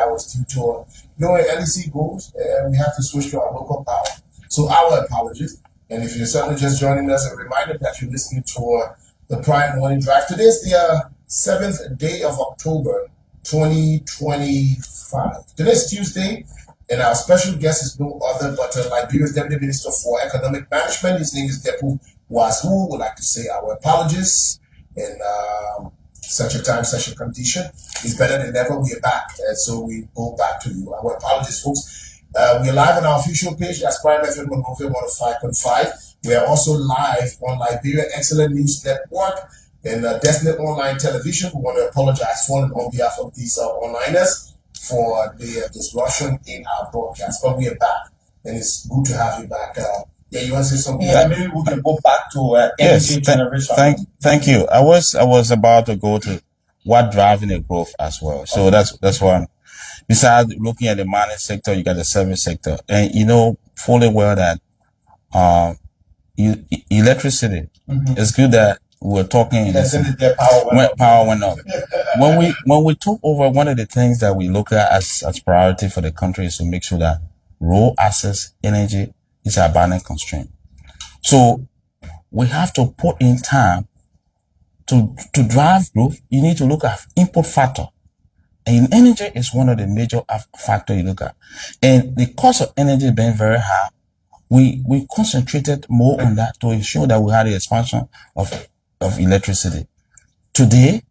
was due to, where LEC goes, we have to switch to our local power. So our apologies. And if you're suddenly just joining us, a reminder that you're listening to the Prime Morning Drive. Today is the 7th day of October, 2025. Today is Tuesday, and our special guest is no other but Liberia's Deputy Minister for Economic Management. His name is Dephue. Who would like to say our apologies in such a time, such a condition. It's better than ever. We are back, so we go back to you. Our apologies, folks. We are live on our official page. That's Prime FM 105.5. We are also live on Liberia Excellent News Network and Definite Online Television. We want to apologize for it on behalf of these onliners for the disruption in our broadcast. But we are back, and it's good to have you back. Yeah, you want to say something? Yeah, maybe we can go back to yes, generation. Thank you. I was about to go to what driving the growth as well. So okay. that's one. Besides looking at the mining sector, you got the service sector, and you know fully well that electricity. Mm-hmm. It's good that we're talking. Power went up. when we took over, one of the things that we look at as priority for the country is to make sure that raw access energy is a abundant constraint. So we have to put in time to drive growth. You need to look at input factor. And energy is one of the major factors you look at. And the cost of energy being very high, we concentrated more on that to ensure that we had the expansion of electricity. Today,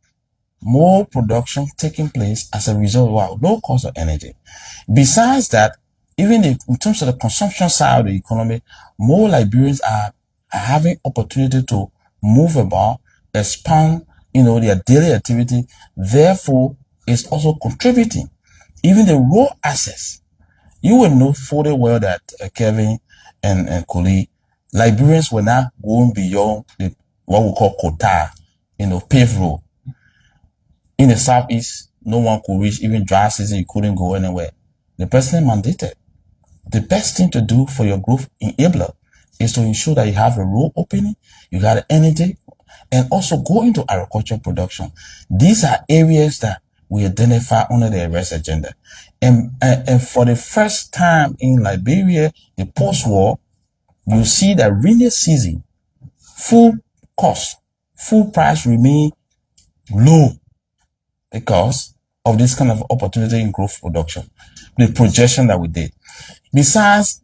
more production taking place as a result of our low cost of energy. Besides that, even in terms of the consumption side of the economy, more Liberians are having opportunity to move about, expand, their daily activity. Therefore, it's also contributing. Even the raw access. You will know fully well that Kevin and Koli, Liberians were now going beyond what we call quota, paved road. In the southeast, no one could reach, even dry season, you couldn't go anywhere. The president mandated. The best thing to do for your growth enabler is to ensure that you have a road opening, you got energy, and also go into agricultural production. These are areas that we identify under the arrest agenda. And for the first time in Liberia, the post-war, you see that rainy season, full price remain low because of this kind of opportunity in growth production. The projection that we did. Besides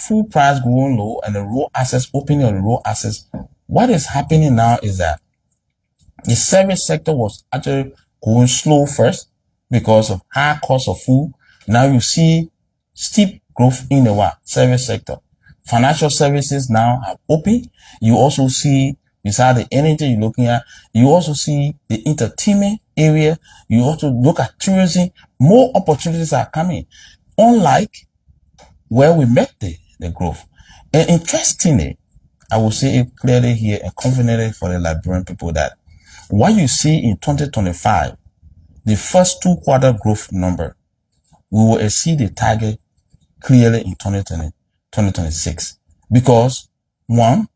full price going low and the raw assets opening of the raw assets, what is happening now is that the service sector was actually going slow first because of high cost of food. Now you see steep growth in the service sector. Financial services now have opened. You also see, besides the energy you're looking at, you also see the entertainment area. You also look at tourism. More opportunities are coming. Unlike where we met the growth. And interestingly, I will say it clearly here and confidently for the Liberian people that what you see in 2025, the first 2 quarter growth number, we will exceed the target clearly in 2026. Because one,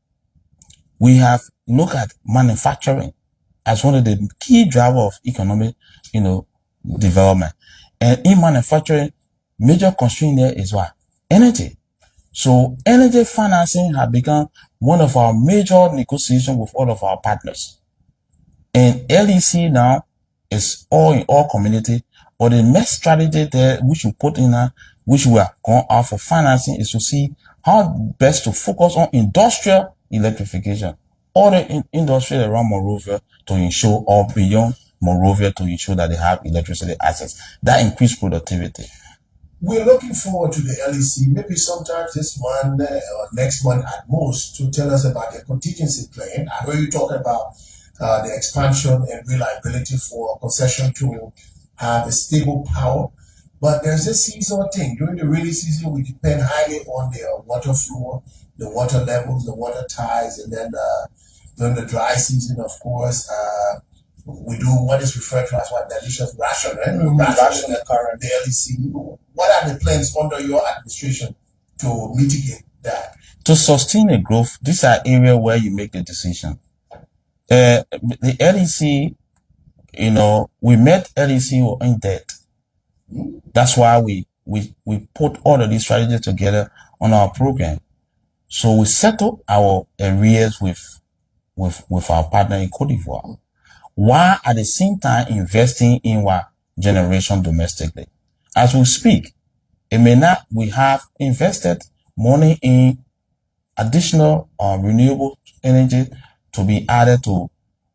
we have looked at manufacturing as one of the key drivers of economic, development. And in manufacturing, major constraint there is what? Energy. So energy financing has become one of our major negotiations with all of our partners. And LEC now is all in all community. But the next strategy there, which we put in, which we are going out for financing, is to see how best to focus on industrial electrification. All the industry around Monrovia to ensure, or beyond Monrovia to ensure that they have electricity access. That increase productivity. We're looking forward to the LEC, maybe sometimes this month or next month at most, to tell us about their contingency plan. I heard you talking about the expansion and reliability for concession to have a stable power. But there's this seasonal thing. During the rainy season, we depend highly on the water flow, the water levels, the water tides, and then during the dry season, of course, we do what is referred to as what delicious ration, right? Ration the current, the LEC. What are the plans under your administration to mitigate that? To sustain the growth, these are areas where you make the decision. The LEC, we met LEC in debt. That's why we put all of these strategies together on our program. So we settle our arrears with our partner in Cote d'Ivoire, while at the same time investing in our generation domestically. As we speak, it may not, we have invested money in additional renewable energy to be added to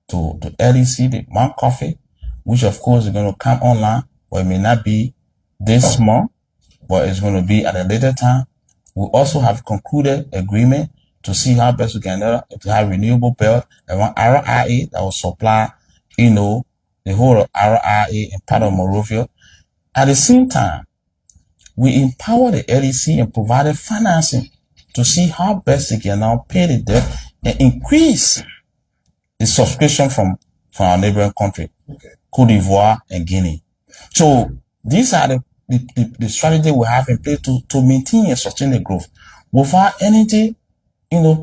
LEC, the Mount Coffee, which of course is going to come online, but it may not be this month, but it's going to be at a later time. We also have concluded agreement to see how best we can to have renewable belt around RIA that will supply, the whole of RIA and part of Monrovia. At the same time, we empower the LEC and provided financing to see how best they can now pay the debt and increase the subscription from our neighboring country, Cote d'Ivoire and Guinea. So these are the strategy we have in place to maintain and sustain the growth. Without energy,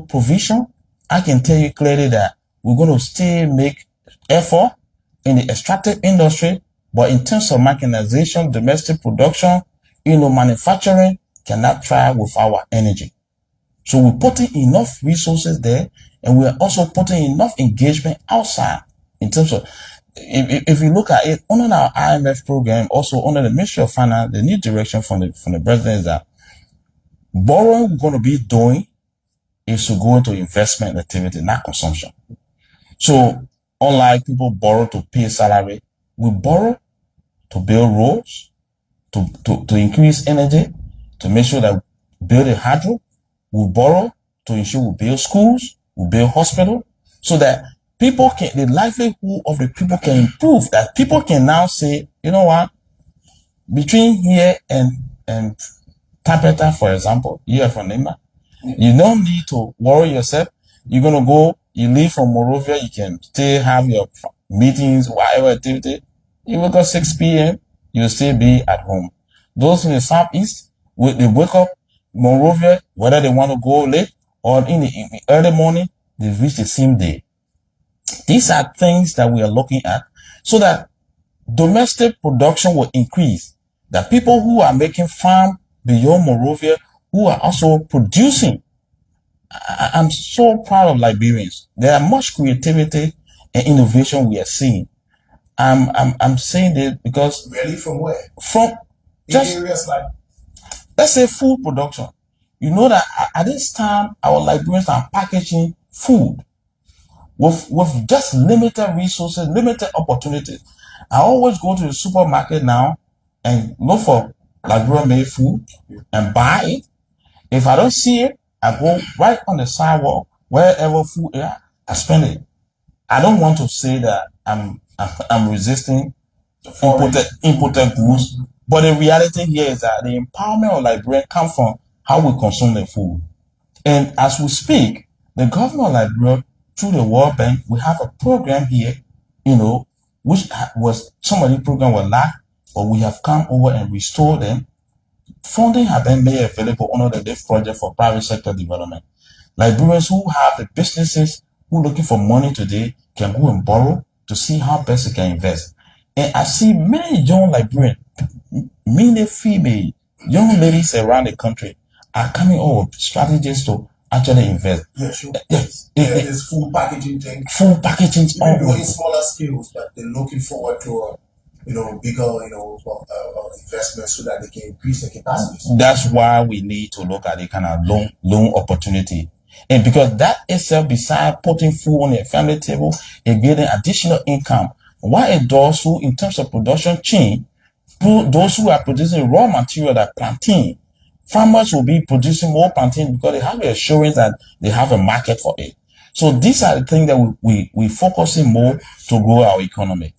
provision, I can tell you clearly that we're going to still make effort in the extractive industry, but in terms of mechanization, domestic production, manufacturing cannot thrive without energy. So we're putting enough resources there, and we're also putting enough engagement outside in terms of, if you look at it, under our IMF program, also under the Ministry of Finance, the new direction from the president is that borrowing we're going to be doing is to go into investment activity, not consumption. So unlike people borrow to pay salary, we borrow to build roads, to increase energy, to make sure that we build a hydro. We borrow to ensure we build schools, we build hospitals, so that people can, the livelihood of the people can improve, that people can now say, you know what, between here and Tapeta, for example, here from Nima, you don't need to worry yourself. You're going to go, you leave from Monrovia, you can still have your meetings, whatever activity. You wake up 6 p.m., you'll still be at home. Those in the southeast, they wake up Monrovia, whether they want to go late or in the early morning, they reach the same day. These are things that we are looking at so that domestic production will increase. That people who are making farm beyond Monrovia, who are also producing. I'm so proud of Liberians. There are much creativity and innovation we are seeing. I'm saying this because really, from where? From just areas like, let's say, food production. You know that at this time our Liberians are packaging food with just limited resources, limited opportunities. I always go to the supermarket now and look for Liberian made food and buy it. If I don't see it, I go right on the sidewalk, wherever food is, I spend it. I don't want to say that I'm resisting imported goods, but the reality here is that the empowerment of Liberia comes from how we consume the food. And as we speak, the government of Liberia, through the World Bank, we have a program here, which was, some of the program were lacked, but we have come over and restored them. Funding has been made available under the Dephue project for private sector development. Liberians who have the businesses who are looking for money today can go and borrow to see how best they can invest. And I see many young Liberians, many female young ladies around the country are coming up with strategies to actually invest. Yeah, sure. Yes. There's food packaging thing. Food packaging. Even doing smaller skills, but they're looking forward to bigger, investment so that they can increase their capacity. That's why we need to look at the kind of loan opportunity. And because that itself, besides putting food on your family table and getting additional income, what it does so in terms of production chain, those who are producing raw material like plantain, farmers will be producing more plantain because they have the assurance that they have a market for it. So these are the things that we focusing more to grow our economy.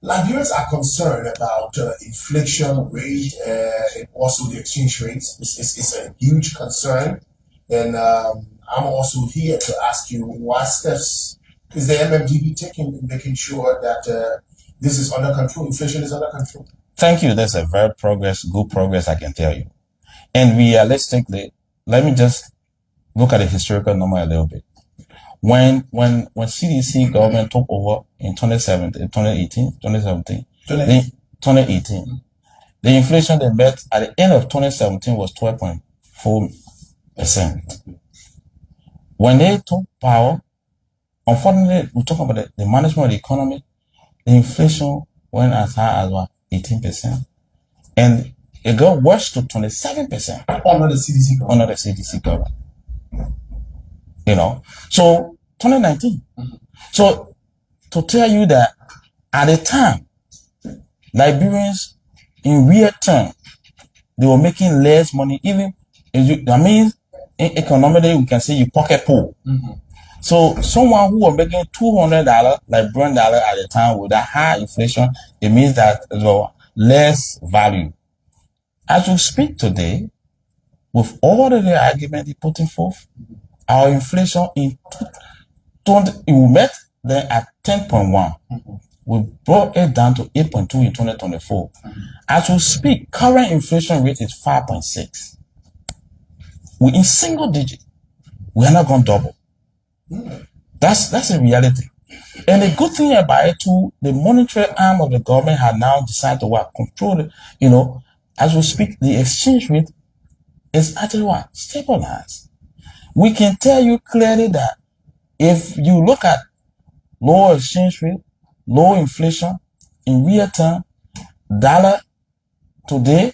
Liberians are concerned about inflation rate and also the exchange rates. It's a huge concern. And I'm also here to ask you, what steps is the MMDB taking in making sure that this is under control, inflation is under control? Thank you. That's a very good progress, I can tell you. And realistically, let me just look at the historical number a little bit. When CDC government took over in 2018, The inflation they met at the end of 2017 was 12.4%. When they took power, unfortunately, we're talking about the management of the economy, the inflation went as high as what, 18%. And it got worse to 27% under the CDC government. Under the CDC government. You know, so 2019. So to tell you that at the time, Liberians in real terms, they were making less money. Even economically, we can say you pocket poor. So someone who was making $200 Liberian dollar at the time with that high inflation, it means that less value. As we speak today, with all of the argument he putting forth, our inflation we met then at 10.1. We brought it down to 8.2 in 2024. As we speak, current inflation rate is 5.6. We're in single digit. We are not going to double. That's a reality. And the good thing about it too, the monetary arm of the government had now decided to control it. You know, as we speak, the exchange rate is actually stabilized. We can tell you clearly that if you look at low exchange rate, low inflation, in real term, dollar today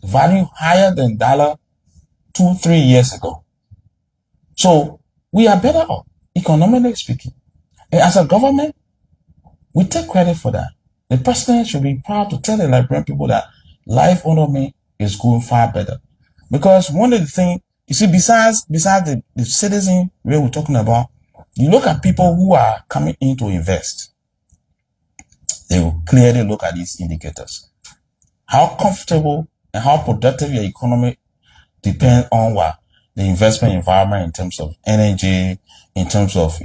value higher than dollar 2-3 years ago. So we are better off, economically speaking. And as a government, we take credit for that. The president should be proud to tell the Liberian people that life under me is going far better. Because one of the things, you see, besides the citizen we're talking about, you look at people who are coming in to invest. They will clearly look at these indicators. How comfortable and how productive your economy depends on the investment environment in terms of energy, in terms of,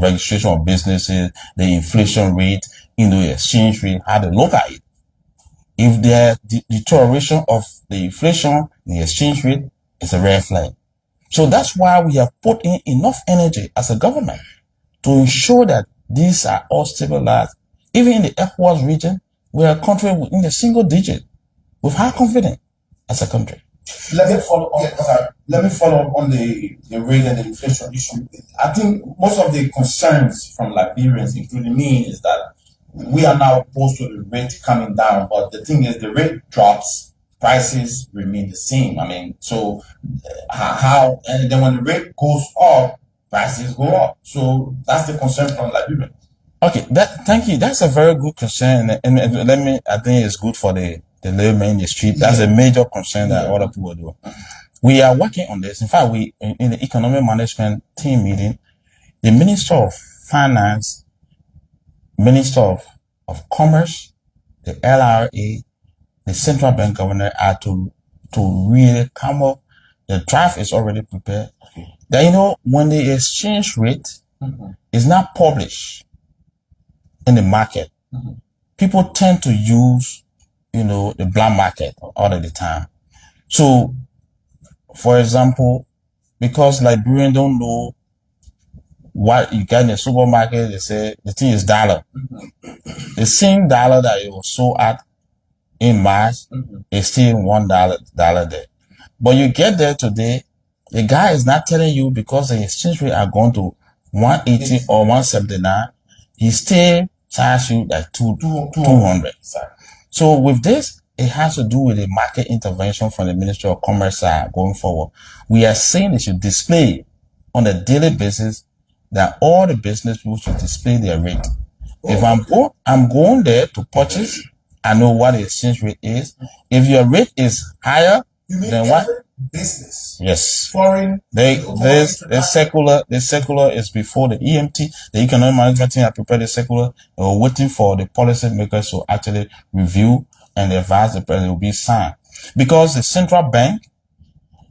registration of businesses, the inflation rate, the exchange rate, how they look at it. If there's deterioration of the inflation, the exchange rate, it's a red flag. So that's why we have put in enough energy as a government to ensure that these are all stabilized. Even in the ECOWAS region, we are a country within the single digit with high confidence as a country. Let me follow up on the rate and the inflation issue. I think most of the concerns from Liberians, including me, is that we are now opposed to the rate coming down, but the thing is the rate drops, prices remain the same. I mean, so how, and then when the rate goes up, prices go up. So that's the concern from Liberia. Okay, thank you. That's a very good concern, and I think it's good for the layman in the street. That's a major concern that other people do. We are working on this. In fact, in the economic management team meeting, the Minister of Finance, Minister of Commerce, the LRA, the central bank governor are to really come up. The draft is already prepared. That, when the exchange rate is not published in the market, people tend to use, the black market all of the time. So, for example, because Liberians don't know what you get in the supermarket, they say the thing is dollar. The same dollar that it was sold at in March is still $1 there. But you get there today, the guy is not telling you because the exchange rate are going to 180 or 179, he still charge you like 200. So with this, it has to do with the market intervention from the Ministry of Commerce side going forward. We are saying they should display on a daily basis that all the business people should display their rate. If I'm going there to purchase, I know what the exchange rate is. If your rate is higher than what business? Yes. Foreign. The circular is before the EMT. The economic management team have prepared the circular. They were waiting for the policy makers to actually review and advise the president will be signed. Because the central bank,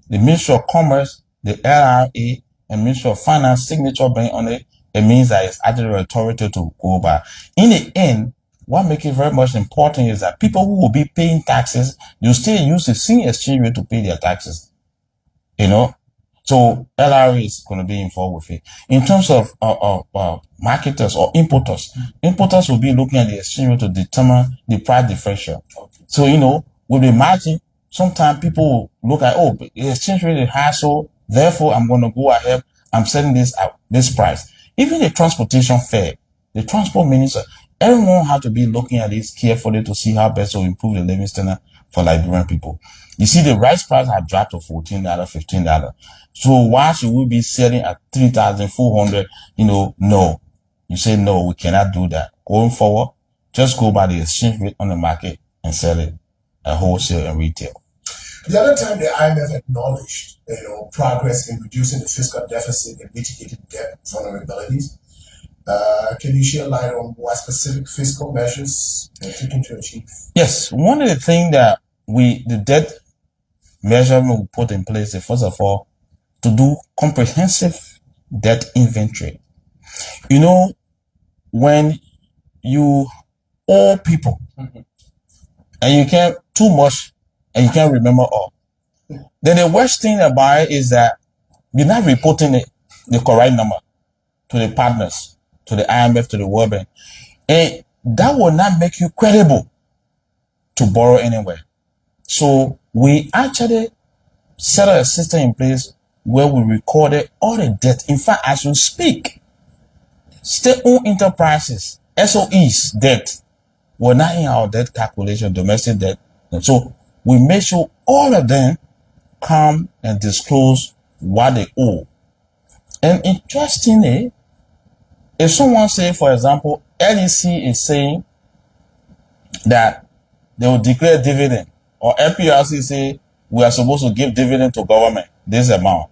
the Ministry of Commerce, the LRA, and Ministry of Finance signature bank on it, it means that it's actually the authority to go by. In the end, what makes it very much important is that people who will be paying taxes, you still use the same exchange rate to pay their taxes. So LRA is going to be involved with it. In terms of marketers or importers will be looking at the exchange rate to determine the price differential. So, you know, with the margin, sometimes people look at, oh, the exchange rate is high, so therefore I'm going to go ahead, I'm selling this at this price. Even the transportation fare, the transport minister, everyone has to be looking at this carefully to see how best to improve the living standard for Liberian people. You see, the rice price has dropped to $14, $15. So why should we be selling at 3,400? You know, no. You say, no, we cannot do that. Going forward, just go by the exchange rate on the market and sell it at wholesale and retail. The other time, the IMF acknowledged, progress in reducing the fiscal deficit and mitigating debt vulnerabilities. Can you share light on what specific fiscal measures they're taking to achieve? Yes, one of the things that the debt measurement we put in place is, first of all, to do comprehensive debt inventory. You know, when you owe people and you can't too much and you can't remember all, then the worst thing about it is that you're not reporting the correct number to the partners, to the IMF, to the World Bank, and that will not make you credible to borrow anywhere. So we actually set a system in place where we recorded all the debt. In fact, as we speak, state-owned enterprises, SOEs debt, were not in our debt calculation, domestic debt. And so we made sure all of them come and disclose what they owe. And interestingly, if someone say, for example, LEC is saying that they will declare dividend, or LPRC say we are supposed to give dividend to government, this amount.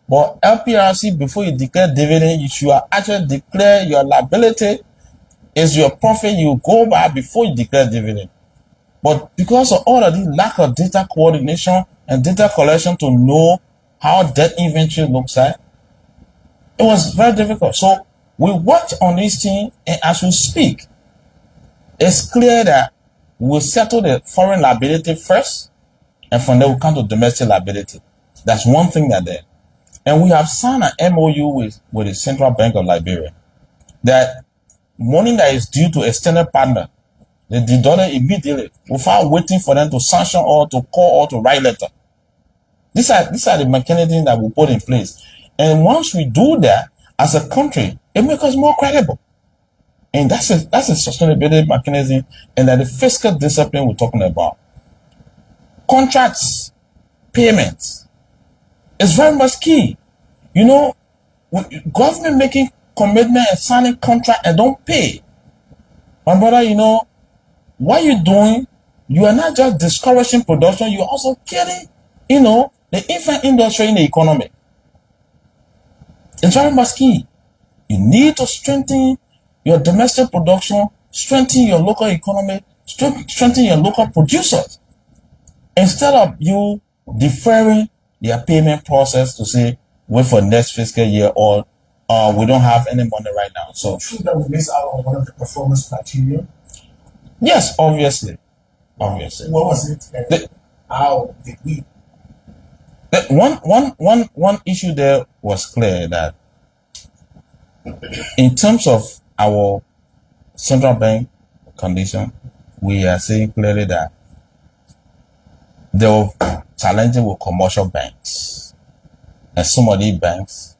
But LPRC, before you declare dividend, you should actually declare your liability is your profit you go by before you declare dividend. But because of all of this lack of data coordination and data collection to know how debt inventory looks like, it was very difficult. So we worked on this thing, and as we speak, it's clear that we'll settle the foreign liability first, and from there we'll come to domestic liability. That's one thing that there. And we have signed an MOU with the Central Bank of Liberia that money that is due to extended partner, they deduct it immediately without waiting for them to sanction or to call or to write letter. These are the mechanisms that we put in place. And once we do that as a country, it makes us more credible. And that's a sustainability mechanism, and that the fiscal discipline we're talking about. Contracts, payments is very much key. You know, when government making commitment and signing contract and don't pay, my brother, you know, what you're doing, you are not just discouraging production, you're also killing, you know, the infant industry in the economy. It's very much key. You need to strengthen your domestic production, strengthen your local economy, strengthen your local producers. Instead of you deferring their payment process to say, wait for next fiscal year, or we don't have any money right now. So true that we miss out on one of the performance criteria. Yes, obviously. Obviously. What was it? How did we? One issue there was clear that in terms of our central bank condition, we are saying clearly that there were challenges with commercial banks, and some of these banks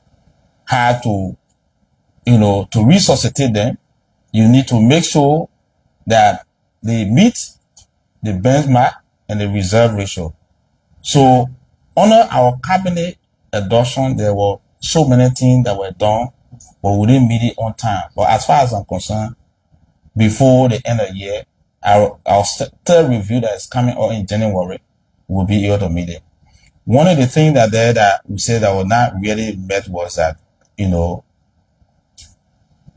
had to, you know, to resuscitate them, you need to make sure that they meet the benchmark and the reserve ratio. So under our cabinet adoption, there were so many things that were done, but we didn't meet it on time. But as far as I'm concerned, before the end of the year, our third review that is coming out in January will be able to meet it. One of the things that we said that was not really met was that, you know,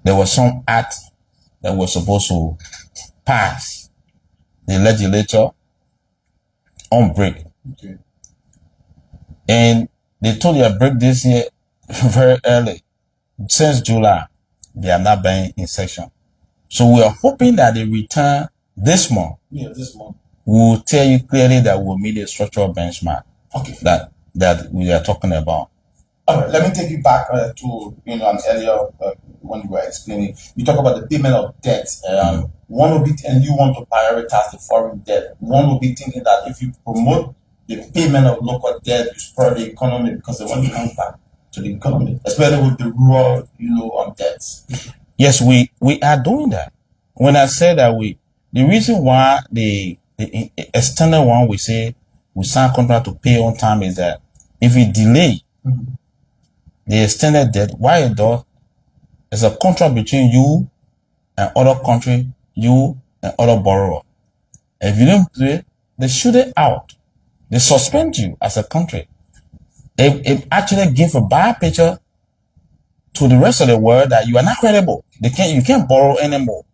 there was some act that was supposed to pass the legislature on break. Okay. And they told you a break this year very early. Since July, they have not been in session. So we are hoping that they return this month. Yeah, this month. We'll tell you clearly that we'll meet the structural benchmark. Okay. That we are talking about. All right, let me take you back to an earlier when you were explaining. You talk about the payment of debt. one will be, and you want to prioritize the foreign debt. One will be thinking that if you promote the payment of local debt, you spur the economy because they want to come back to the economy, especially with the rural, on debts. Yes, we are doing that. When I say that the reason why the extended one, we say we sign contract to pay on time is that if we delay the extended debt, why it does, it's a contract between you and other country, you and other borrower. If you don't pay, they shoot it out. They suspend you as a country. It actually gives a bad picture to the rest of the world that you are not credible. You can't borrow anymore.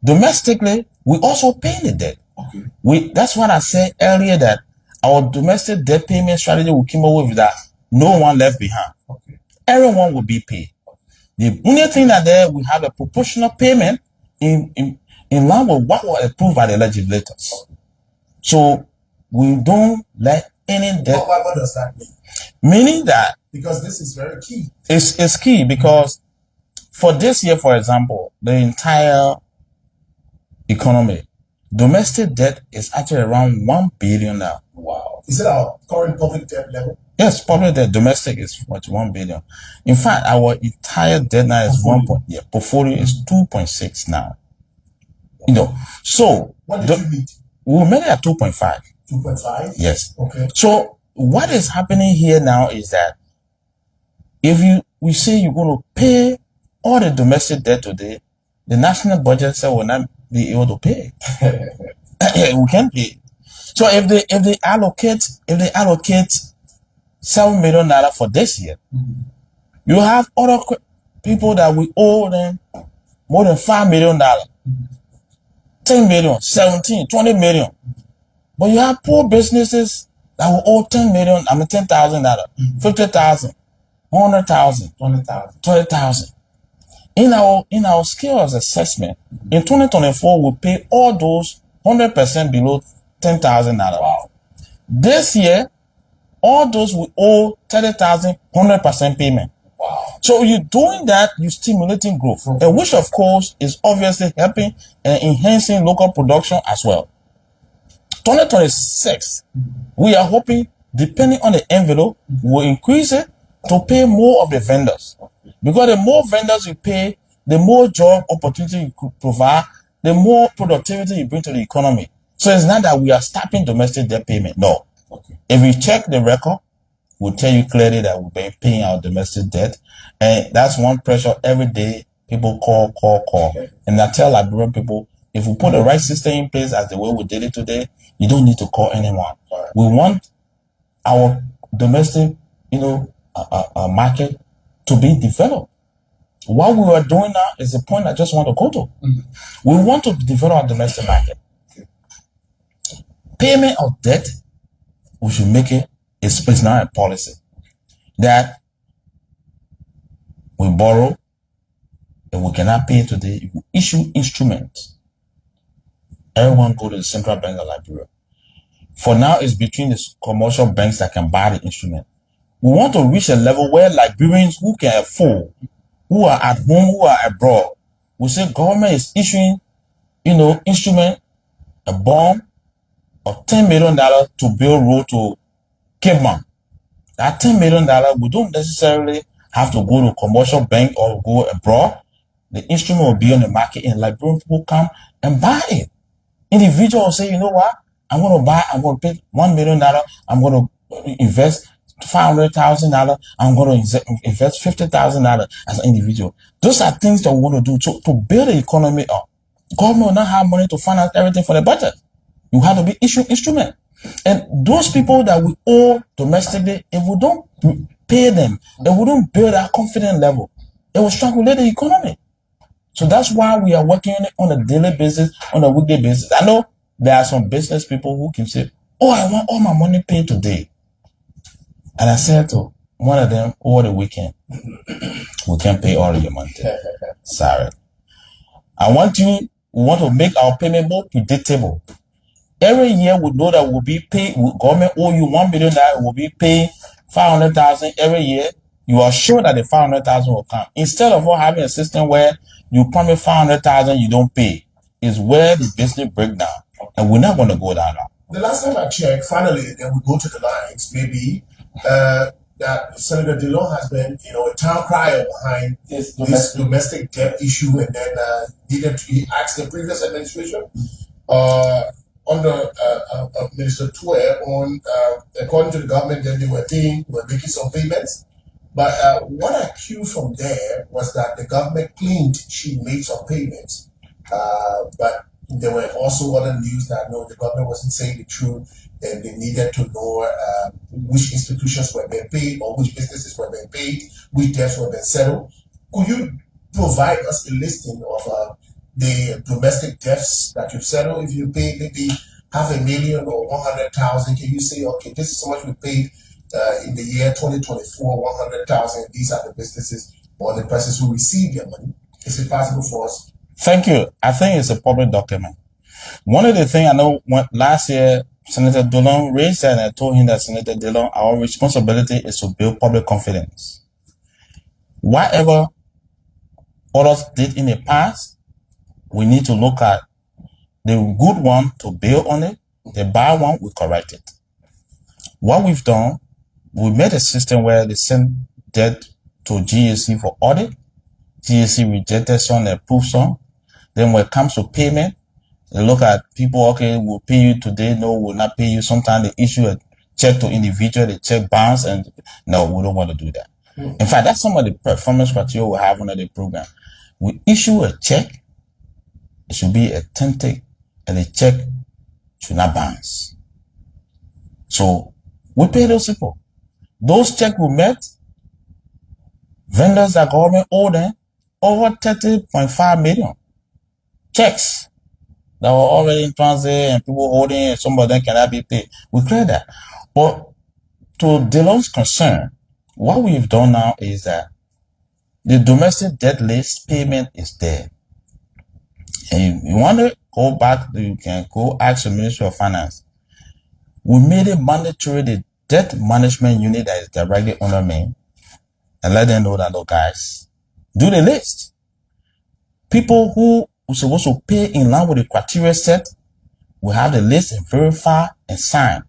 Domestically, we also pay the debt. That's what I said earlier, that our domestic debt payment strategy we came up with, that no one left behind. Everyone will be paid. The only thing that we have a proportional payment in line with what was approved by the legislators. So we don't let any debt. What does that mean? Meaning that, because this is very key. It's key because for this year, for example, the entire economy, domestic debt is actually around $1 billion now. Wow. Is it our current public debt level? Yes, public debt, domestic is what, 1 billion. In fact, our entire debt now is portfolio is 2.6 now. So what did you meet? We made it at 2.5. 2.5? Yes. Okay. So what is happening here now is that if we say you're going to pay all the domestic debt today, the national budget said will not be able to pay. We can't pay. So if they allocate $7 million for this year, you have other people that we owe them more than $5 million, 10 million, 17, 20 million. But you have poor businesses that will owe $10,000, $50,000, 100,000, 20,000. In our skills assessment, in 2024, we pay all those 100% below $10,000. Wow. This year, all those we owe 30,000, 100% payment. Wow. So you're doing that, you're stimulating growth, and which of course is obviously helping and enhancing local production as well. 2026, we are hoping, depending on the envelope, we'll increase it to pay more of the vendors. Because the more vendors you pay, the more job opportunity you could provide, the more productivity you bring to the economy. So it's not that we are stopping domestic debt payment. No. Okay. If you check the record, we'll tell you clearly that we've been paying our domestic debt. And that's one pressure every day. People call. Okay. And I tell Liberian people, if we put the right system in place as the way we did it today, you don't need to call anyone. Right. We want our domestic, market to be developed. What we are doing now is the point I just want to go to. We want to develop our domestic market. Payment of debt, we should make it, it's not a policy. That we borrow, and we cannot pay today, we issue instruments. Everyone go to the Central Bank of Liberia. For now, it's between the commercial banks that can buy the instrument. We want to reach a level where Liberians who can afford, who are at home, who are abroad, we say government is issuing, instrument, a bond of $10 million to build road to Cape Town. That $10 million, we don't necessarily have to go to a commercial bank or go abroad. The instrument will be on the market, and Liberian people come and buy it. Individual will say, you know what? I'm going to pay $1 million. I'm going to invest $500,000. I'm going to invest $50,000 as an individual. Those are things that we want to do to build the economy up. Government will not have money to finance everything for the budget. You have to be issuing instrument. And those people that we owe domestically, if we don't pay them, if we don't build our confidence level, it will strangulate the economy. So that's why we are working on a daily basis, on a weekly basis. I know there are some business people who can say, oh, I want all my money paid today. And I said to one of them over the weekend, we can't pay all of your money today. Sorry. We want to make our payment more predictable. Every year we know that we'll be paid, government owe you $1 million, we'll be paying $500,000 every year. You are sure that the $500,000 will come. Instead of having a system where you promise $500,000, you don't pay. is where the business break down, and we're not going to go that route. The last time I checked, finally, then we go to the lines, maybe, that Senator Dillon has been, a town crier behind this domestic debt issue, and then he asked the previous administration under Minister Tue on, according to the government, then they were making some payments. But what I cued from there was that the government claimed she made some payments, but there were also other news that no, the government wasn't saying the truth, and they needed to know which institutions were being paid or which businesses were being paid, which debts were being settled. Could you provide us a listing of the domestic debts that you've settled? If you paid maybe $500,000 or 100,000, can you say, okay, this is how much we paid in the year 2024, 100,000, these are the businesses or the persons who received their money? Is it possible for us? Thank you. I think it's a public document. One of the things I know, last year, Senator Dillon raised that, and I told him that, Senator Dillon, our responsibility is to build public confidence. Whatever others did in the past, we need to look at the good one to build on it, the bad one, we correct it. What we've done, we made a system where they send debt to GSC for audit. GSC rejected some, approved some. Then when it comes to payment, they look at people, okay, we'll pay you today, no, we'll not pay you. Sometimes they issue a check to individual, they check bounce, and no, we don't want to do that. In fact, that's some of the performance criteria we have under the program. We issue a check, it should be authentic, and the check should not bounce. So we pay those people. Those checks we met, vendors that government owe them over 30.5 million checks that were already in transit and people holding, and some of them cannot be paid. We clear that. But to Dillon's concern, what we've done now is that the domestic debt list payment is there. And if you want to go back, you can go ask the Ministry of Finance. We made it mandatory, the debt management unit that is directly under me, and let them know that, look, guys, do the list. People who are supposed to pay in line with the criteria set, we have the list and verify and sign.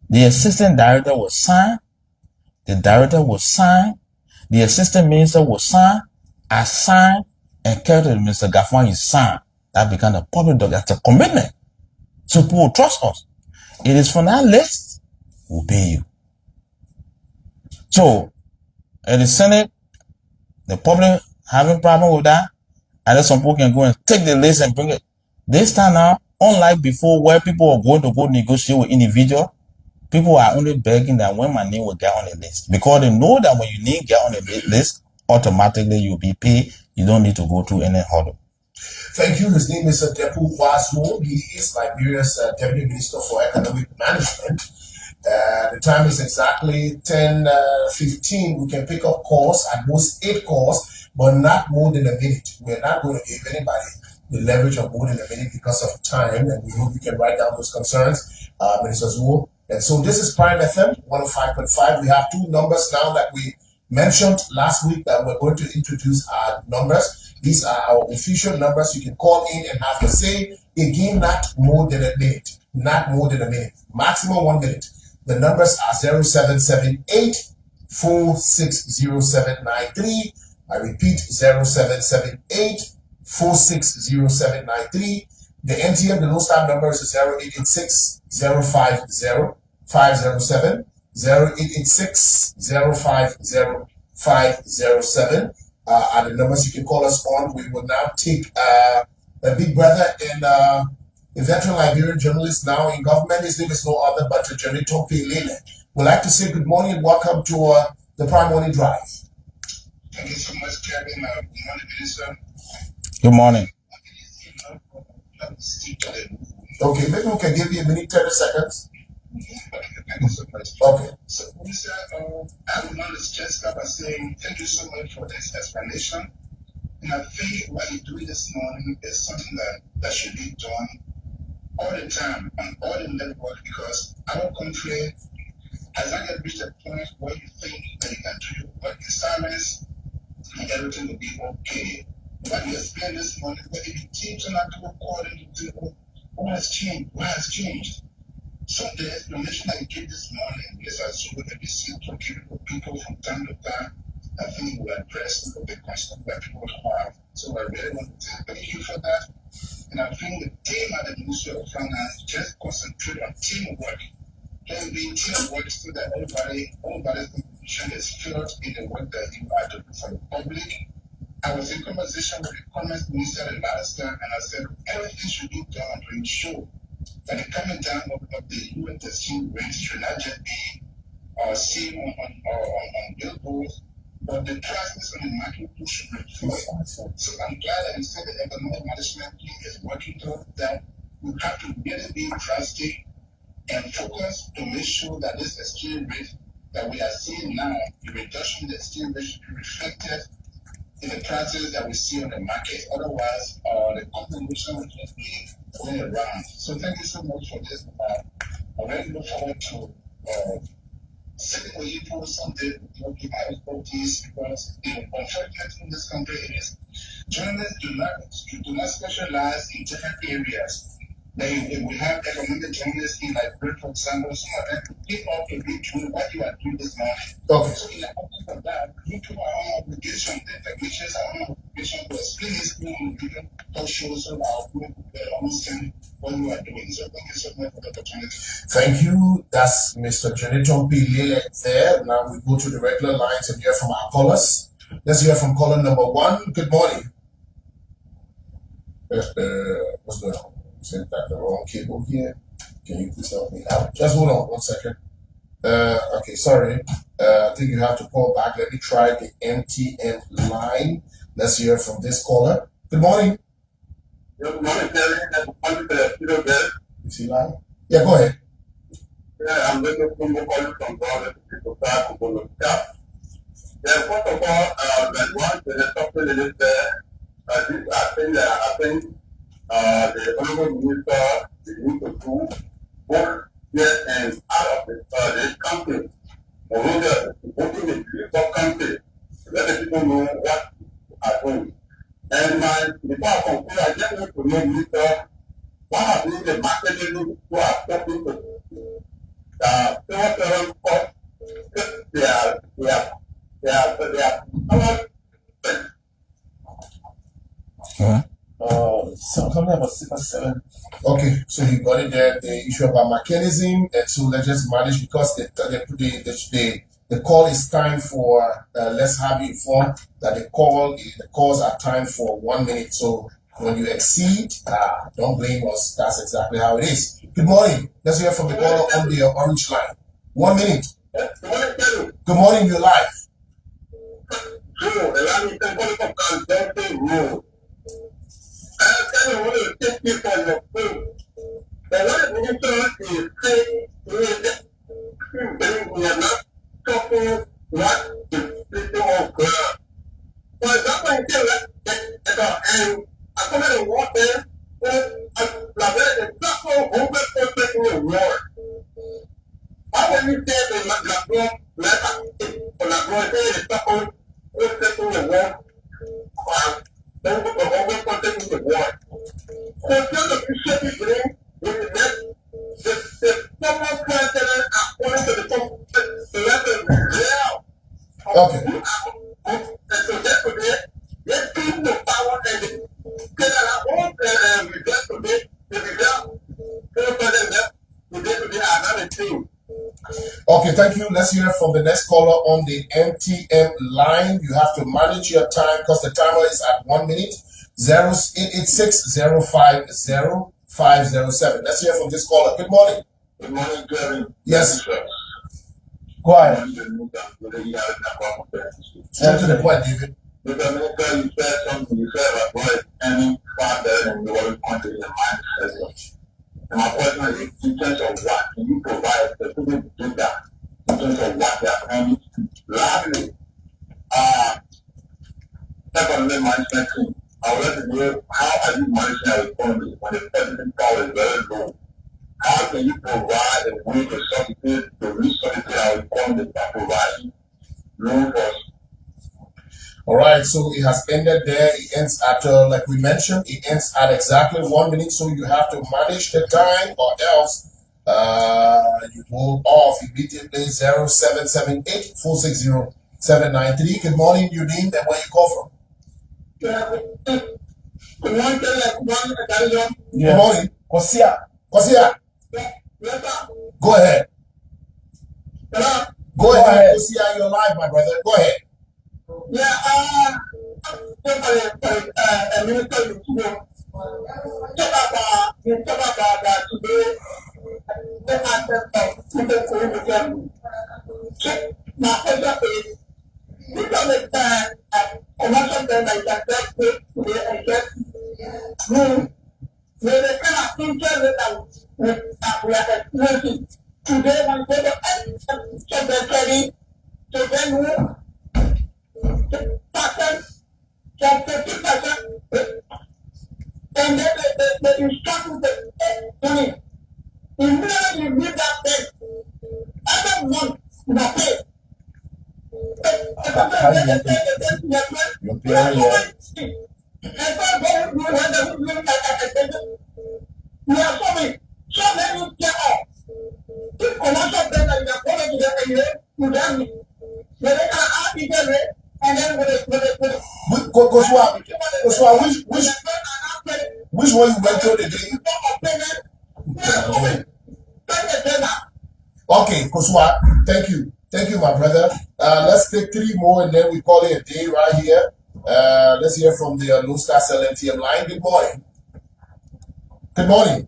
The assistant director will sign, the director will sign, the assistant minister will sign, I sign, and carry to Mr. Gaffwan is signed. That becomes a public document. That's a commitment. So people will trust us. It is from that list, we'll pay you. So, in the Senate, the public having problem with that, and then some people can go and take the list and bring it. This time now, unlike before where people are going to go negotiate with individual, people are only begging that when my name will get on the list. Because they know that when your name get on the list, automatically you'll be paid. You don't need to go through any hurdle. Thank you. His name is Dephue. He is Liberia's Deputy Minister for Economic Management. The time is exactly 10:15. We can pick up calls, at most 8 calls, but not more than a minute. We're not going to give anybody the leverage of more than a minute because of time, and we hope you can write down those concerns, Minister Zuo. And so this is Prime FM 105.5. We have 2 numbers now that we mentioned last week that we're going to introduce our numbers. These are our official numbers. You can call in and have a say. Again, not more than a minute. Not more than a minute. Maximum 1 minute. The numbers are 0778 460793. I repeat, 0778 460793. The NTM, the low start numbers is 0886 050 507. 0886 050 507 are the numbers you can call us on. We will now take a big brother and a veteran Liberian journalist now in government. His name is no other but Jerito Lele. We'd like to say good morning and welcome to the Prime Morning Drive. Thank you so much, Kevin. Good morning, Minister. Good morning. Okay, maybe we can give you a minute, 30 seconds. Thank you so much. Okay. So, Minister, I would want to just start by saying thank you so much for this explanation. And I think what you're doing this morning is something that should be done all the time on all the networks, because our country has not yet reached a point where you think that you can do your work assignments and everything will be okay. But you explained this morning, but if it keeps not to according to what has changed, what has changed. So the explanation I gave this morning is as you would be seen from people from time to time. I think we address the question that people have. So I really want to thank you for that. And I think the team at the Ministry of Finance just concentrate on teamwork. Don't be teamwork so that everybody's contribution is filled in the work that you are doing for the public. I was in conversation with the Commerce Minister last time, and I said everything should be done to ensure that the coming down of the UN exchange rate should not just be seen on billboards, but the prices on the market should reflect. So I'm glad that you said the economic management team is working towards that. We have to really be drastic and focus to make sure that this exchange rate that we are seeing now, the reduction in the exchange rate should be reflected in the prices that we see on the market. Otherwise, the combination will just be going around. So thank you so much for this. I really look forward to sitting with you for someday with my expertise because unfortunately in this country it is journalists do not specialize in different areas. We have economic journalists in Liberia, for example, some of them pick up to be doing what you are doing this morning. Okay. So in the of that, we do our own obligation, the technicians our own obligation to explain this thing and talk shows about understand what you are doing. So thank you so much for the opportunity. Thank you. That's Mr. Jonathan P. Lele there. Now we go to the regular lines and hear from our callers. Let's hear from caller number 1. Good morning. What's going on? Sent that the wrong cable here. Can you please help me out? Just hold on 1 second. Okay, sorry. I think you have to call back. Let me try the MTN line. Let's hear from this caller. Good morning. Good morning, Terry. Is he live? Yeah, go ahead. Yeah, I'm looking for more calling from God to start to follow up. Yeah, first of all, that one, the topic is I think the Honorable Minister need to do both here and out of this country. Moreover, open the beautiful country to let the people know what are doing. And before I conclude, I just want to know, Minister, what have been the marketing who are talking to civil cost? They are Something about 7. Okay, so you got it there. The issue about mechanism, and so let's just manage because the call is timed for. Let's have you informed that the calls are timed for 1 minute. So when you exceed, don't blame us. That's exactly how it is. Good morning. Let's hear from the caller on the orange line. 1 minute. Good morning. You're live. I kind of want to take you for your food. But what the minister is saying we are not talking what the people of God. For example, in Kenya, and according to water, the tackle 100% in the war. How will you say the Labron is the tackle 100% in the war? So just appreciate it with the former president according to the level Okay. and so yesterday, they took the power and get our own result today, the result, today another thing. Okay, thank you. Let's hear from the next caller on the MTN line. You have to manage your time because the timer is at 1 minute. 0886-050-507. Let's hear from this caller. Good morning. Good morning, Kevin. Yes. Sir. Go ahead. Straight to the point, David. Mr. Minister, you said something. You said about any father in the world country in the mindset. And my question is, in terms of what can you provide specific data in terms of what they are planning? Lastly, secondly, management team. I would like to know how are you managing our economy when the purchasing power is very low? How can you provide a way to resuscitate our economy by providing loan for? All right, so it has ended there. It ends at, like we mentioned, it ends at exactly 1 minute. So you have to manage the time, or else you go off immediately. 0778-460-793. Good morning, your name and where you call from. Good morning. Good morning. Kosia. Go ahead. Go ahead. Kosia, you're live, my brother. Go ahead. Minister, you talk about that today. The aspect of people going to them. My pleasure is we can make a commercial bank like that today and get with the kind of future that we are experiencing today. When we go to the study, to then percent, from 50%, and then the instructions that money. Immediately you need that thing. Every month you are paid. You're paying your. We are sorry. So many get off. If commercial bank that you are calling to the area, you don't need. But they can add it there, and then with Which one you went through the day? Okay, Kosua, thank you. Thank you, my brother. Let's take 3 more and then we call it a day right here. Let's hear from the Lone Star Cell NTM line. Good morning. Good morning.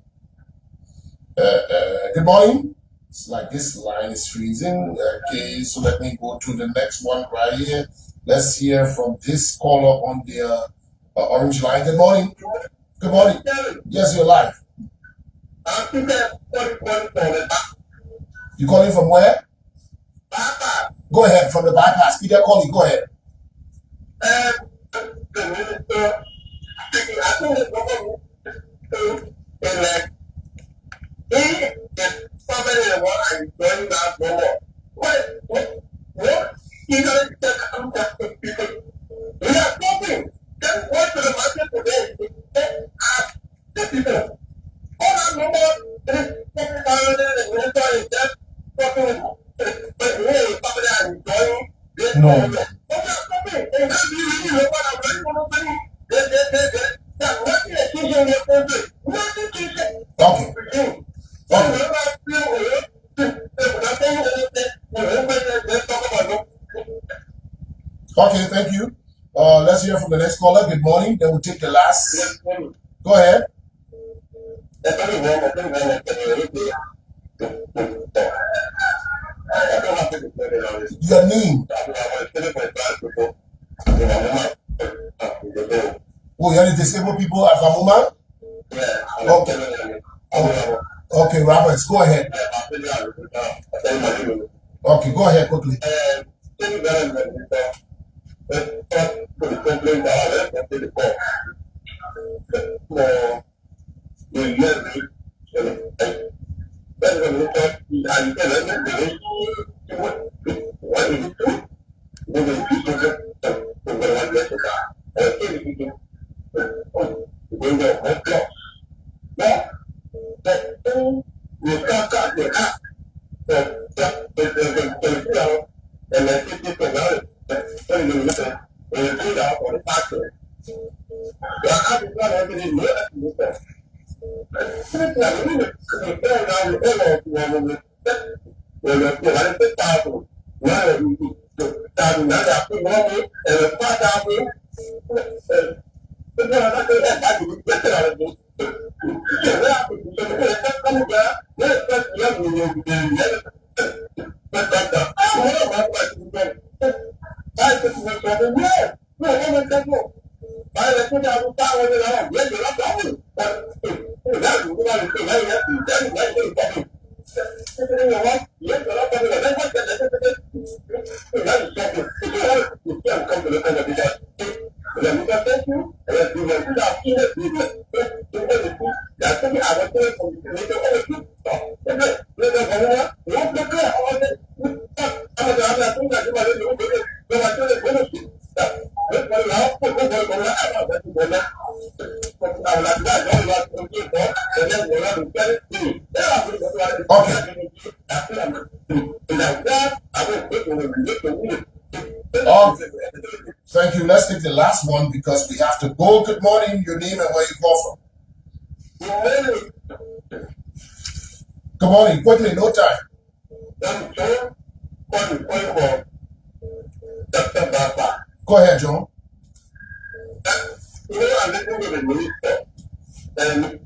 Good morning. It's like this line is freezing. Okay, so let me go to the next one right here. Let's hear from this caller on the orange line. Good morning. Good morning. Yes, you're live. You calling from where? Go ahead, from the bypass. Peter calling, go ahead. No. Okay, thank you. Let's hear from the next caller. Good morning. Then we'll take the last. Go ahead. Your name. Oh, you're the disabled people at Famuma? Okay. Okay, Roberts, go ahead. Okay, go ahead quickly. just take the last one because we have to go. Good morning, your name and where you call from. Good morning, quickly, no time. Go ahead, John. You know, I'm listening to the minister, and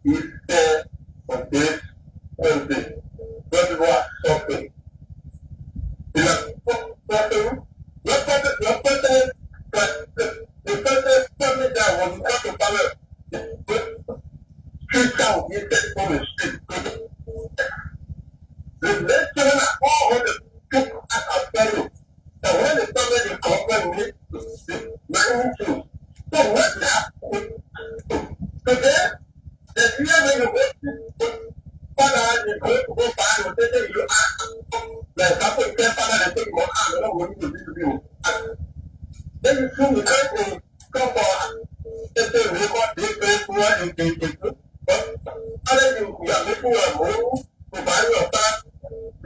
he said on this Wednesday, when people are suffering. They are suffering. Your president, the president told me that was not to follow. Street down, he said on the street. The next children are all on the street as a fellow. And when the family is complaining, the magnitude. So what happened today? The year when you go father, you go to go find you, they say you ask. Like after you get father, they take more hand, they don't want you to do. Then you see the country come for they say we got this place, we are in this. But other than we are making a move to buy your stuff,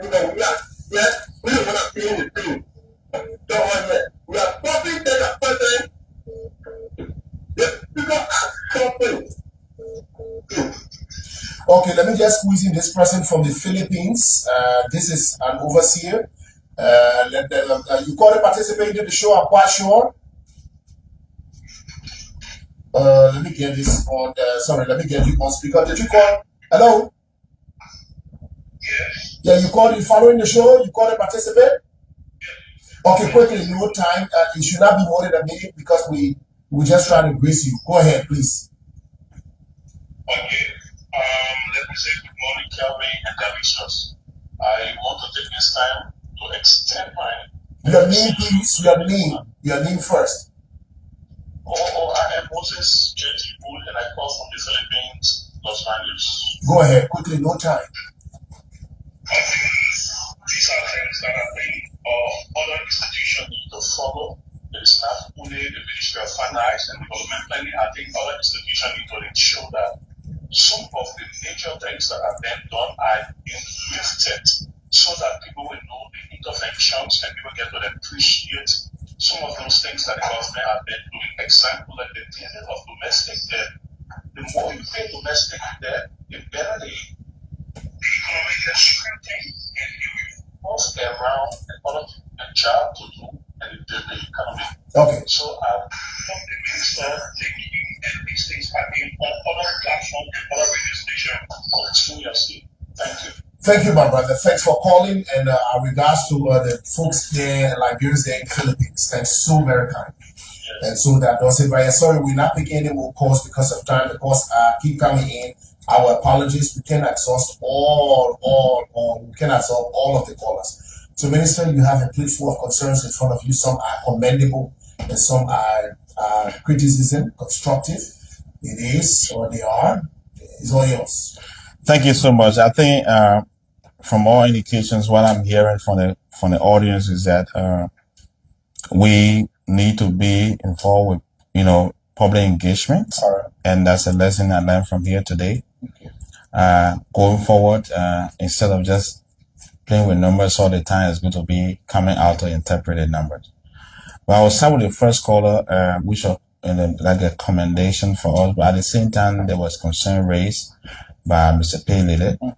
you know, we are, yes, we don't want to see anything. So we are stopping the president. Okay, let me just squeeze in this person from the Philippines. This is an overseer. You call it participate in the show, I'm quite sure. Let me get this on. Let me get you on speaker. Did you call? Hello? Yes. Yeah, you called it following the show? You called it participate? Okay, quickly, no time. It should not be more than a minute because we're just trying to grace you. Go ahead, please. Okay. Let me say good morning, Kelvin and Galicious. I want to take this time to extend my... Your name, please. Your name first. I am Moses J.T. Bull, and I call from the Philippines, Los Angeles. Go ahead, quickly, no time. These are things that I think other institutions need to follow. The staff only the Ministry of Finance and Development Planning. I think other institutions need to ensure that some of the major things that have been done are being lifted so that people will know the interventions and people get to appreciate some of those things that the government have been doing. Example, like the payment of domestic debt. The more you pay domestic debt, the better the economic gets strengthened and you will force around a job to do and the economy. Okay. So I want the minister taking and these things happening on other platforms and other radio stations continuously. Thank you. Thank you, my brother. Thanks for calling, and our regards to the folks there, Liberians there in the Philippines. Thanks so very kind. Yes. And so that does it right. Sorry, we're not picking any more calls because of time. The calls keep coming in. Our apologies. We cannot exhaust we cannot exhaust all of the callers. So, Minister, you have a plate full of concerns in front of you. Some are commendable and some are criticism, constructive. It is, or they are. It's all yours. Thank you so much. I think from all indications, what I'm hearing from the audience is that we need to be involved with public engagement, and that's a lesson I learned from here today. Going forward, instead of just playing with numbers all the time, it's going to be coming out to interpret the numbers. But I will start with the first caller, which was like a commendation for us, but at the same time, there was concern raised by Mr. Paylele.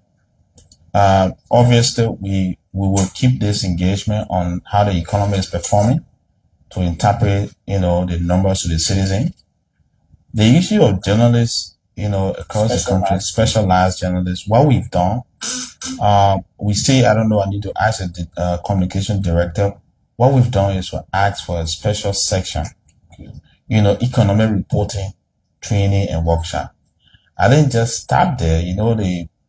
Obviously, we will keep this engagement on how the economy is performing to interpret, the numbers to the citizen. The issue of journalists, across the country, specialized journalists, what we've done, we say, I don't know, I need to ask the communication director. What we've done is to ask for a special section, economic reporting, training, and workshop. I didn't just stop there.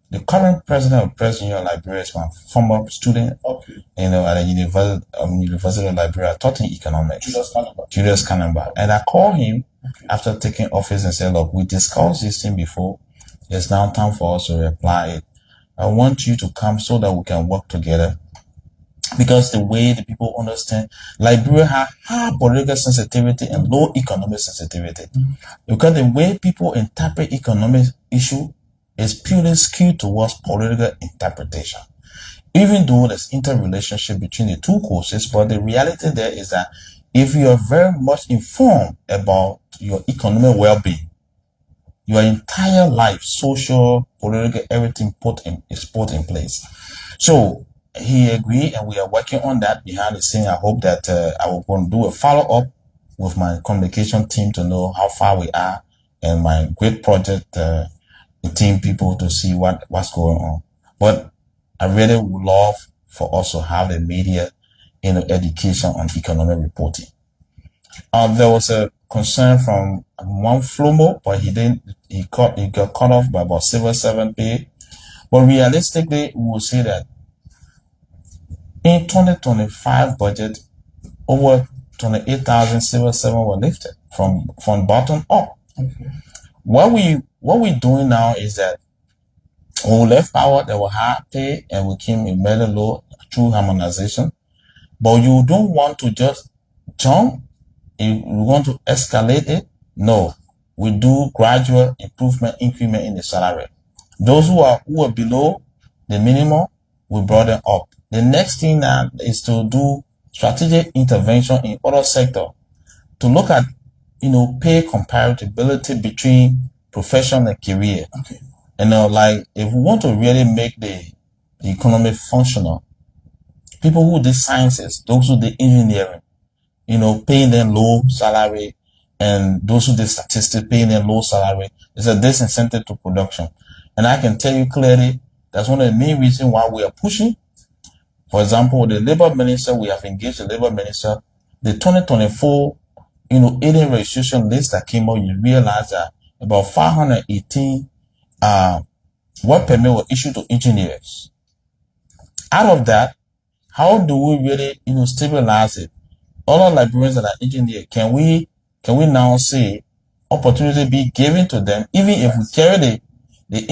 The current president of Liberia is my former student, at the University of Liberia, taught in economics, Julius Kanamba. And I called him after taking office and said, look, we discussed this thing before. It's now time for us to apply it. I want you to come so that we can work together. Because the way the people understand, Liberia has high political sensitivity and low economic sensitivity. Because the way people interpret economic issue is purely skewed towards political interpretation. Even though there's interrelationship between the two courses, but the reality there is that if you are very much informed about your economic well-being, your entire life, social, political, everything is put in place. So he agreed, and we are working on that behind the scene. I hope that I will go and do a follow-up with my communication team to know how far we are, and my great project team people to see what's going on. But I really would love for us to have the media education on economic reporting. There was a concern from one Flomo, but he got cut off by about civil servant pay. But realistically, we will say that in 2025 budget, over 28,000 civil servants were lifted from bottom up. Okay. What we're doing now is that we left power, there were high pay, and we came in very low through harmonization. But you don't want to just jump. If you want to escalate it, no. We do gradual improvement, increment in the salary. Those who are below the minimum, we brought them up. The next thing now is to do strategic intervention in other sectors to look at, pay comparability between profession and career. Okay. Like if we want to really make the economy functional, people who do sciences, those who do engineering, paying them low salary, and those who do statistics, paying them low salary, is a disincentive to production. And I can tell you clearly, that's one of the main reasons why we are pushing. For example, the labor minister, we have engaged the labor minister. The 2024, alien registration list that came out, you realize that about 518 work permit were issued to engineers. Out of that, how do we really, stabilize it? All our Liberians that are engineers, can we now say opportunity be given to them, even if we carry the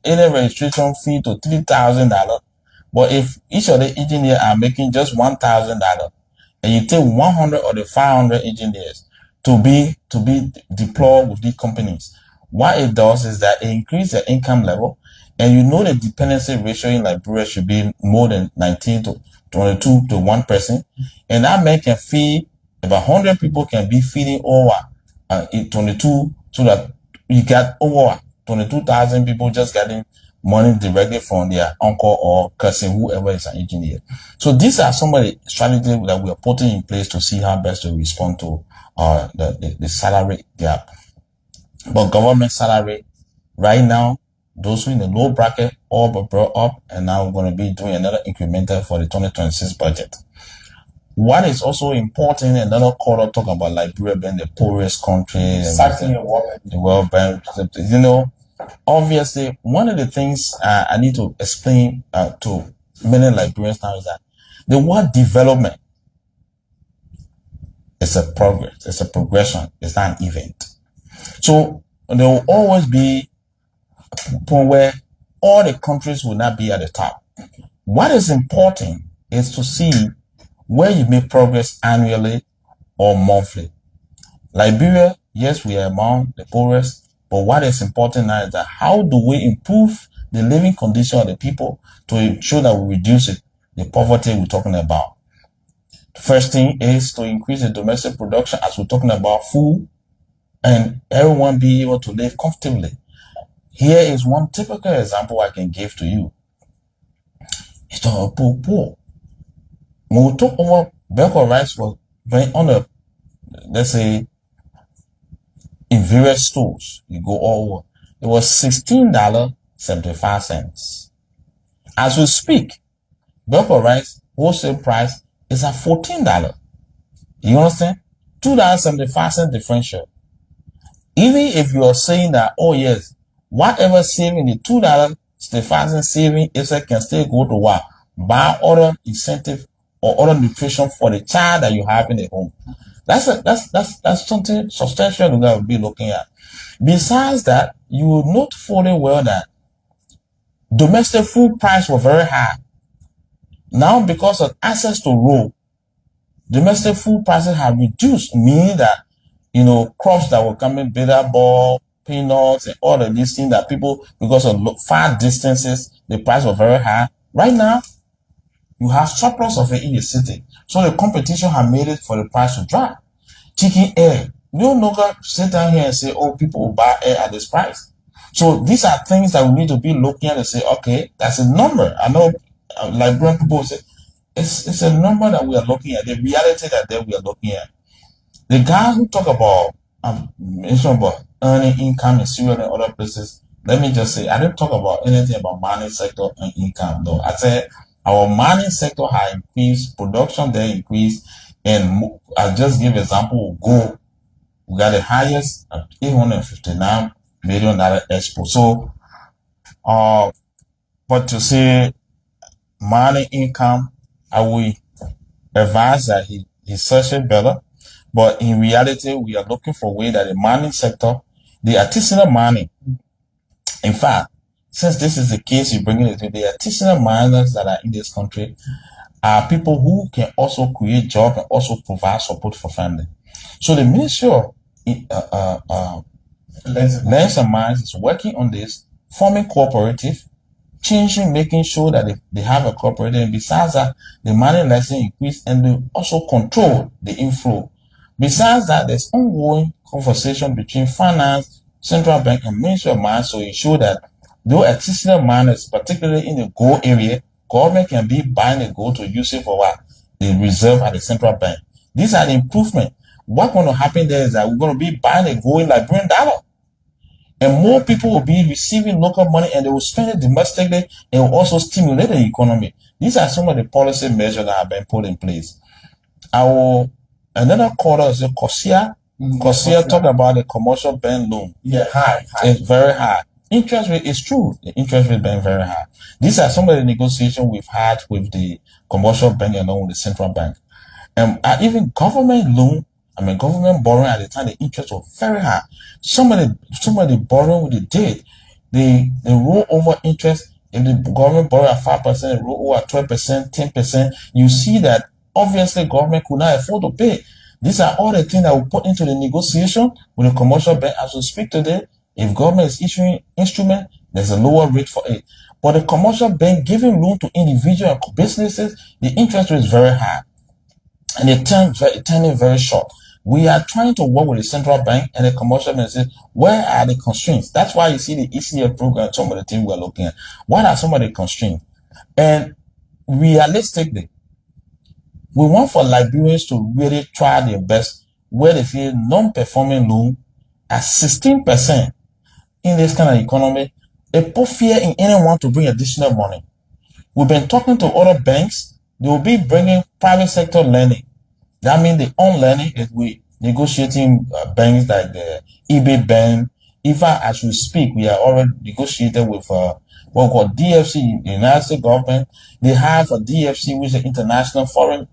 alien registration fee to $3,000, but if each of the engineers are making just $1,000, and you take 100 of the 500 engineers to be deployed with these companies, what it does is that it increases the income level, and the dependency ratio in Liberia should be more than 19 to 22 to 1 person, and that man can feed about 100 people, can be feeding over 22, so that you got over 22,000 people just getting money directly from their uncle or cousin, whoever is an engineer. So these are some of the strategies that we are putting in place to see how best to respond to the salary gap. But government salary, right now, those who in the low bracket all but brought up, and now we're going to be doing another incremental for the 2026 budget. What is also important, another quarter talking about Liberia being the poorest country, the World Bank, obviously, one of the things I need to explain to many Liberians now is that the word development is a progress, it's a progression, it's not an event. So there will always be a point where all the countries will not be at the top. What is important is to see where you make progress annually or monthly. Liberia, yes, we are among the poorest, but what is important now is that how do we improve the living condition of the people to ensure that we reduce the poverty we're talking about. First thing is to increase the domestic production, as we're talking about food, and everyone be able to live comfortably. Here is one typical example I can give to you. It's the poor. When we took over, bag of rice was very on the, let's say, in various stores, you go all over, it was $16.75. As we speak, bag of rice wholesale price is at $14. You understand? $2.75 differential. Even if you are saying that, oh yes, whatever saving, the $2.75 saving, it can still go to what? Buy other incentive or other nutrition for the child that you have in the home. That's something substantial that we'll be looking at. Besides that, you will note fully well that domestic food price was very high. Now, because of access to road, domestic food prices have reduced, meaning that, crops that were coming, bitter ball, peanuts, and all of these things that people, because of far distances, the price was very high. Right now, you have surplus of it in the city. So the competition has made it for the price to drop. Chicken egg. You no longer sit down here and say, oh, people will buy egg at this price. So these are things that we need to be looking at and say, okay, that's a number. I know Liberian people say, it's a number that we are looking at, the reality that we are looking at. The guy who talk about, mentioned about earning income in Syria and other places, let me just say, I didn't talk about anything about mining sector and income, though. I said our mining sector has increased, production there increased, and I just give example of gold. We got the highest at $859 million export. So, but to say mining income, I will advise that he searching better. But in reality, we are looking for a way that the mining sector, the artisanal mining, in fact, since this is the case, you bring it to the artisanal miners that are in this country are people who can also create jobs and also provide support for family. So the Ministry of Lands and Mines is working on this, forming cooperative, changing, making sure that they have a cooperative. And besides that, the mining license increase and they also control the inflow. Besides that, there's ongoing conversation between finance, central bank, and Ministry of Mines to ensure that those artisanal miners, particularly in the gold area, government can be buying the gold to use it for what? The reserve at the central bank. These are the improvements. What's going to happen there is that we're going to be buying the gold in Liberian dollar. And more people will be receiving local money and they will spend it domestically and will also stimulate the economy. These are some of the policy measures that have been put in place. Another quarter is the COSIA. COSIA talked about the commercial bank loan. Yeah, high. It's very high. Interest rate is true. The interest rate been very high. These are some of the negotiations we've had with the commercial bank and with the central bank. And even government loan, government borrowing at the time, the interest was very high. Some of the borrowing they did, they roll over interest. If the government borrow at 5%, they roll over at 12%, 10%. You see that obviously government could not afford to pay. These are all the things that we put into the negotiation with the commercial bank. As we speak today, if government is issuing instrument, there's a lower rate for it. But the commercial bank giving loan to individual and businesses, the interest rate is very high. And the term is very short. We are trying to work with the central bank and the commercial bank and say, where are the constraints? That's why you see the ECF program, some of the things we're looking at. What are some of the constraints? And realistically, we want for Liberians to really try their best where they say non-performing loan at 16% in this kind of economy. They put fear in anyone to bring additional money. We've been talking to other banks. They will be bringing private sector lending. That means the own lending is we negotiating banks like the eBay bank. Even as we speak, we are already negotiated with what we call DFC, the United States government. They have a DFC, which is an international foreign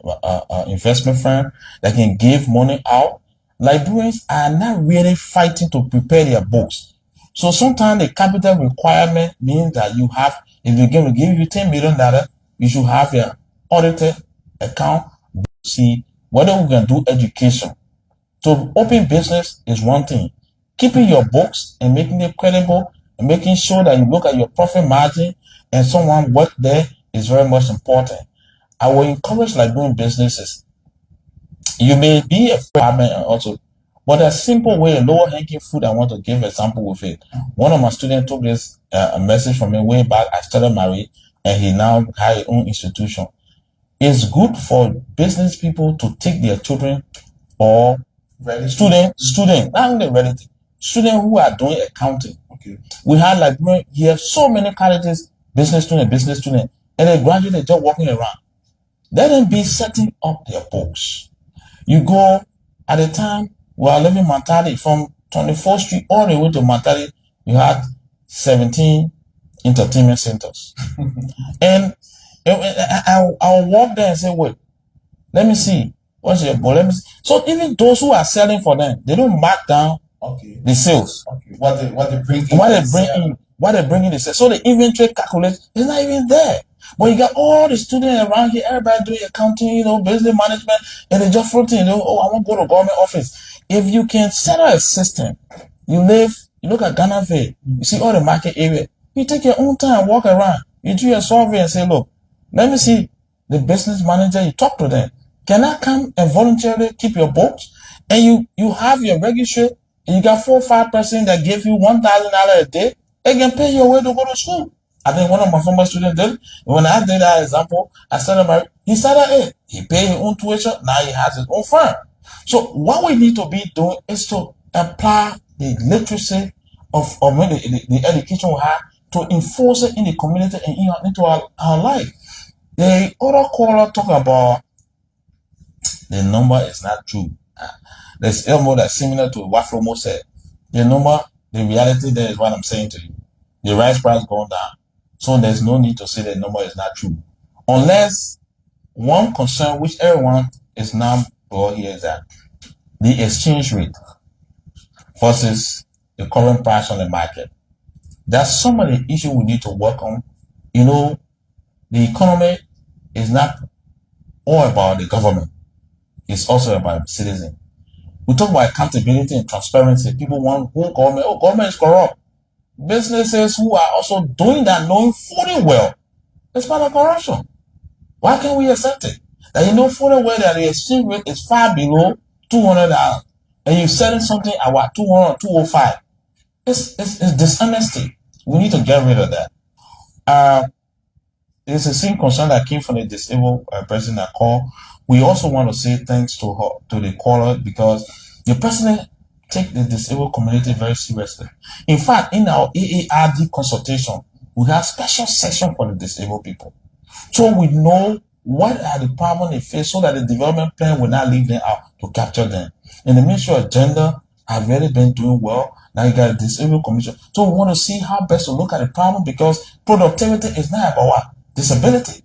investment firm that can give money out. Liberians are not really fighting to prepare their books. So sometimes the capital requirement means that you have, if you're going to give you $10 million, you should have your audited account. See whether we can do education. So open business is one thing. Keeping your books and making it credible and making sure that you look at your profit margin and someone work there is very much important. I will encourage Liberian businesses. You may be a farmer also, but a simple way, a lower hanging fruit, I want to give an example with it. One of my students took this a message from me way back. I started married and he now has his own institution. It's good for business people to take their children or student, not only relative, students who are doing accounting. Okay. We have like here so many colleges, business student, and they graduate, they're just walking around. Let them be setting up their books. You go at the time we are living in Montali from 24th Street all the way to Montali, you had 17 entertainment centers. And I'll walk there and say, wait, let me see. What's your boy? Let me see. So even those who are selling for them, they don't mark down the sales. Okay. What they bring in the sales. So the inventory calculate is not even there. But you got all the students around here, everybody doing accounting, business management, and they just floating, I want to go to government office. If you can set up a system, you look at Ghana Bay, you see all the market area, you take your own time, walk around, you do your survey and say, look, let me see the business manager, you talk to them. Can I come and voluntarily keep your books? And you have your registry, and you got 4 or 5 person that give you $1,000 a day, they can pay your way to go to school. I think one of my former students did. When I did that example, I started he started it. He paid his own tuition, now he has his own firm. So what we need to be doing is to apply the literacy of the education we have to enforce it in the community and into our life. The other caller talk about the number is not true. There's more that's similar to what Flomo said. The number, the reality there is what I'm saying to you. The rice price going down. So there's no need to say the number is not true. Unless one concern which everyone is now brought here is that the exchange rate versus the current price on the market. That's some of the issue we need to work on. You know, the economy is not all about the government. It's also about citizens. We talk about accountability and transparency. People want whole government. Oh, government is corrupt. Businesses who are also doing that, knowing fully well it's part of corruption. Why can't we accept it? That you know fully well that the exchange rate is far below $200, and you're selling something at what, 200 or 205. It's dishonesty. We need to get rid of that. It's the same concern that came from the disabled person that called. We also want to say thanks to the caller, because the president take the disabled community very seriously. In fact, in our AARD consultation, we have special section for the disabled people. So we know what are the problems they face, so that the development plan will not leave them out to capture them. And the Ministry of Gender have really been doing well. Now you got a disabled commission. So we want to see how best to look at the problem, because productivity is not about disability.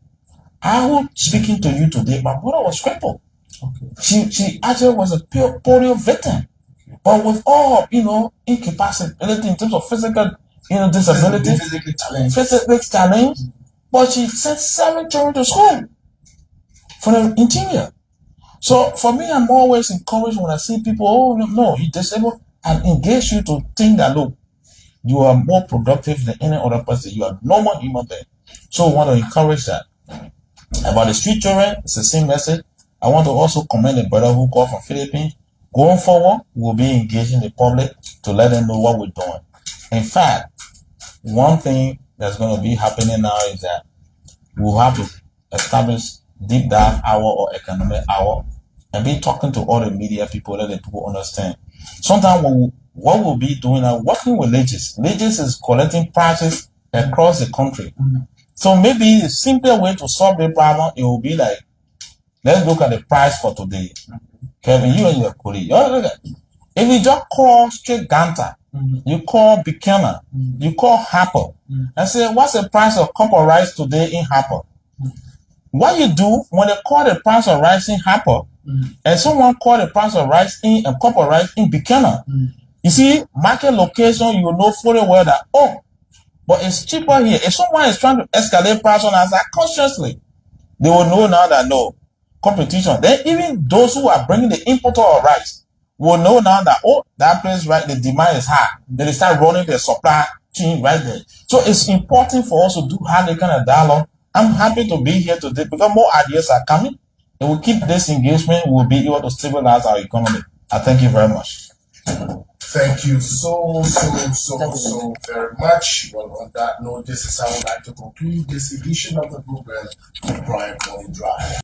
I was speaking to you today. My mother was crippled. Okay. She actually was a polio victim. But with all, incapacity in terms of physical, disability, physical challenge, but she sent 7 children to school for the interior. So for me, I'm always encouraged when I see people, oh, no, you're disabled, and engage you to think that, look, you are more productive than any other person. You are normal human being. So I want to encourage that. About the street children, it's the same message. I want to also commend the brother who called from Philippines. Going forward, we'll be engaging the public to let them know what we're doing. In fact, one thing that's going to be happening now is that we'll have to establish deep dive hour or economic hour and be talking to all the media people, let the people understand. Sometimes what we'll be doing now, working with Legis. Legis is collecting prices across the country. So maybe the simpler way to solve the problem, it will be like, let's look at the price for today. Kevin, you and your colleague, if you just call straight Ganta, you call Buchanan, you call Harper, and say, what's the price of cup of rice today in Harper? What you do when they call the price of rice in Harper, and someone call the price of rice in a cup of rice in Buchanan, you see, market location, you know fully well that, oh, but it's cheaper here. If someone is trying to escalate price on us consciously, they will know now that no competition. Then even those who are bringing the importer of rice will know now that, oh, that place, right, the demand is high. Then they start running the supply chain right there. So it's important for us to do have that kind of dialogue. I'm happy to be here today because more ideas are coming. And we'll keep this engagement. We'll be able to stabilize our economy. I thank you very much. Thank you so very much. Well, on that note, this is how I would like to conclude this edition of the program, Brian County Drive.